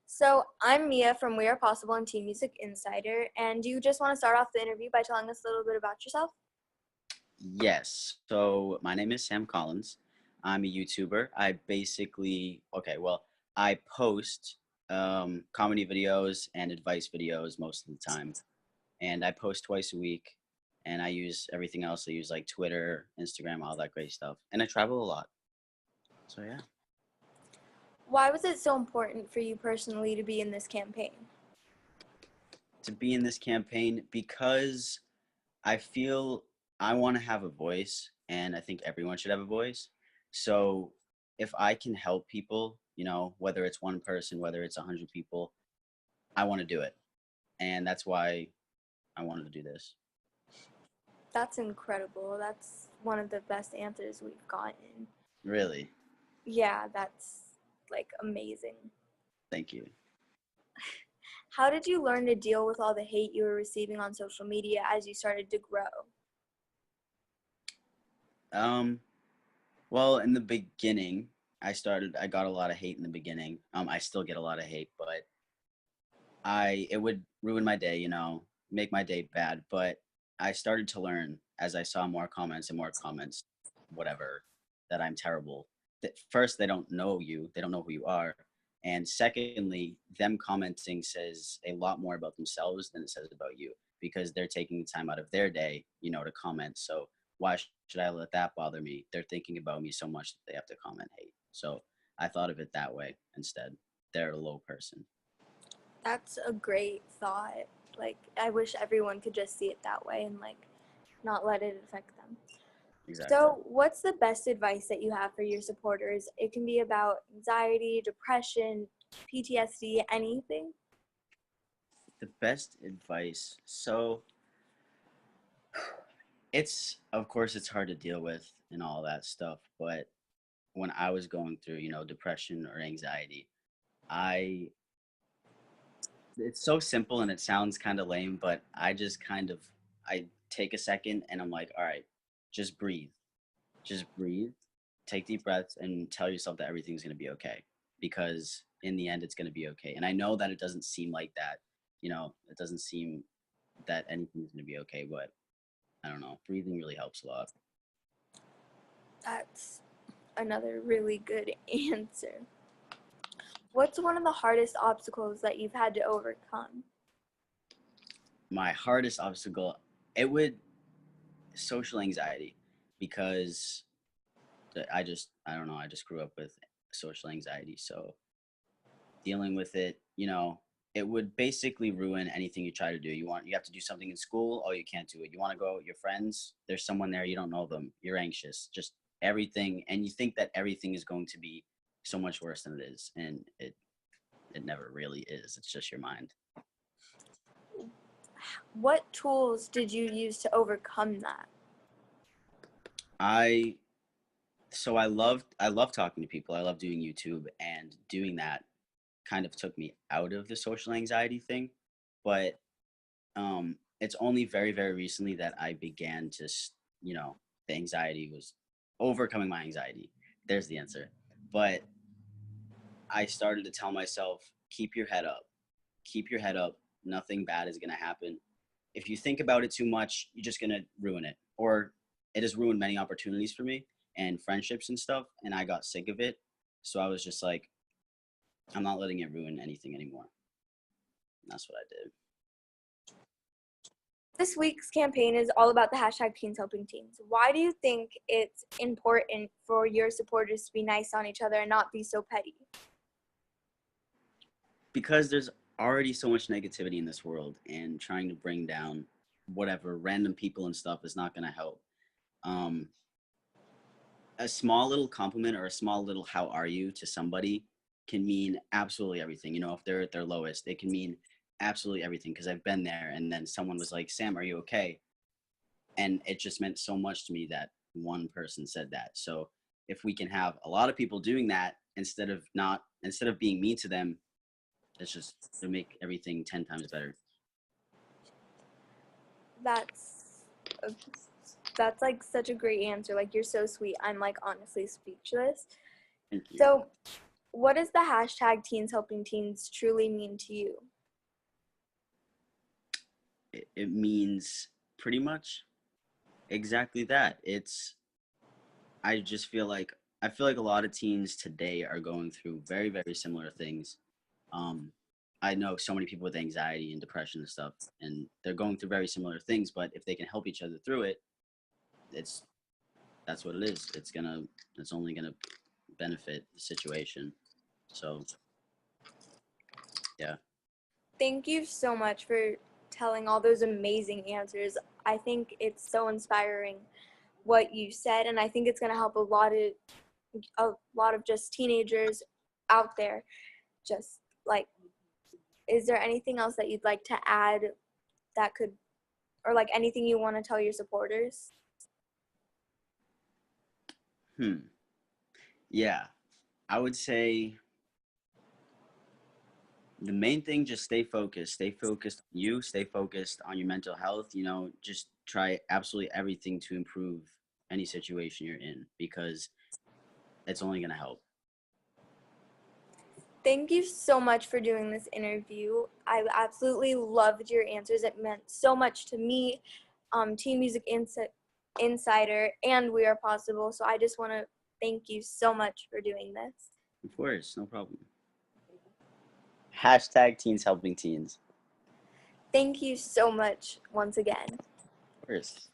So I'm Mia from We Are Possible and Teen Music Insider, and do you just want to start off the interview by telling us a little bit about yourself? Yes. So my name is Sam Collins. I'm a YouTuber. I post comedy videos and advice videos most of the time. And I post twice a week. And I use everything else. I use like Twitter, Instagram, all that great stuff. And I travel a lot. So yeah. Why was it so important for you personally to be in this campaign? To be in this campaign because I feel I want to have a voice, and I think everyone should have a voice. So if I can help people, whether it's one person, whether it's 100 people, I want to do it. And that's why I wanted to do this. That's incredible. That's one of the best answers we've gotten. Really. Yeah, that's like amazing. Thank you. How did you learn to deal with all the hate you were receiving on social media as you started to grow? Um, well, in the beginning, I got a lot of hate in the beginning. I still get a lot of hate, but it would ruin my day, make my day bad. But I started to learn as I saw more comments and more comments, whatever, that I'm terrible. First, they don't know you, they don't know who you are. And secondly, them commenting says a lot more about themselves than it says about you because they're taking the time out of their day, to comment. So why should I let that bother me? They're thinking about me so much that they have to comment hate. So I thought of it that way instead. They're a low person. That's a great thought. Like, I wish everyone could just see it that way and, like, not let it affect them. Exactly. So, what's the best advice that you have for your supporters? It can be about anxiety, depression, PTSD, anything. The best advice. So of course, it's hard to deal with and all that stuff. But when I was going through, depression or anxiety, I, it's so simple and it sounds kind of lame, but I take a second and I'm like, all right, just breathe. Just breathe, take deep breaths, and tell yourself that everything's going to be okay because in the end, it's going to be okay. And I know that it doesn't seem like that, it doesn't seem that anything's going to be okay, but I don't know. Breathing really helps a lot. That's another really good answer. What's one of the hardest obstacles that you've had to overcome? My hardest obstacle, it would social anxiety because I don't know, I just grew up with social anxiety. So dealing with it, it would basically ruin anything you try to do. You have to do something in school, oh, you can't do it. You want to go out with your friends, there's someone there, you don't know them, you're anxious, just everything, and you think that everything is going to be so much worse than it is, and it never really is. It's just your mind. What tools did you use to overcome that? I I love talking to people. I love doing YouTube, and doing that kind of took me out of the social anxiety thing. But it's only very, very recently that I began to, the anxiety was overcoming my anxiety. There's the answer. But I started to tell myself, keep your head up, keep your head up. Nothing bad is gonna happen. If you think about it too much, you're just gonna ruin it. Or it has ruined many opportunities for me and friendships and stuff, and I got sick of it. So I was just like, I'm not letting it ruin anything anymore. And that's what I did. This week's campaign is all about the hashtag Teens Helping Teens. Why do you think it's important for your supporters to be nice on each other and not be so petty? Because there's already so much negativity in this world, and trying to bring down whatever random people and stuff is not going to help. Um, a small little compliment or a small little "how are you" to somebody can mean absolutely everything. If they're at their lowest, it can mean absolutely everything. Because I've been there, and then someone was like, "Sam, are you okay?" And it just meant so much to me that one person said that. So if we can have a lot of people doing that instead of being mean to them, it's just to make everything 10 times better. That's that's like such a great answer. Like, you're so sweet. I'm like honestly speechless. Thank you. So, What does the hashtag Teens Helping Teens truly mean to you? It means pretty much exactly that. I just feel like I feel like a lot of teens today are going through very, very similar things. Um, I know so many people with anxiety and depression and stuff, and they're going through very similar things. But if they can help each other through it, it's that's what it is. It's only gonna benefit the situation. So yeah, Thank you so much for telling all those amazing answers. I think it's so inspiring what you said, and I think it's going to help a lot of just teenagers out there. Just like, is there anything else that you'd like to add that could, or like anything you want to tell your supporters? hmm, yeah. I would say the main thing, just stay focused. Stay focused on you. Stay focused on your mental health. Just try absolutely everything to improve any situation you're in because it's only gonna help. Thank you so much for doing this interview. I absolutely loved your answers. It meant so much to me, Teen Music Insider, and We Are Possible. So I just want to thank you so much for doing this. Of course, no problem. Hashtag teens helping teens. Thank you so much once again. Of course.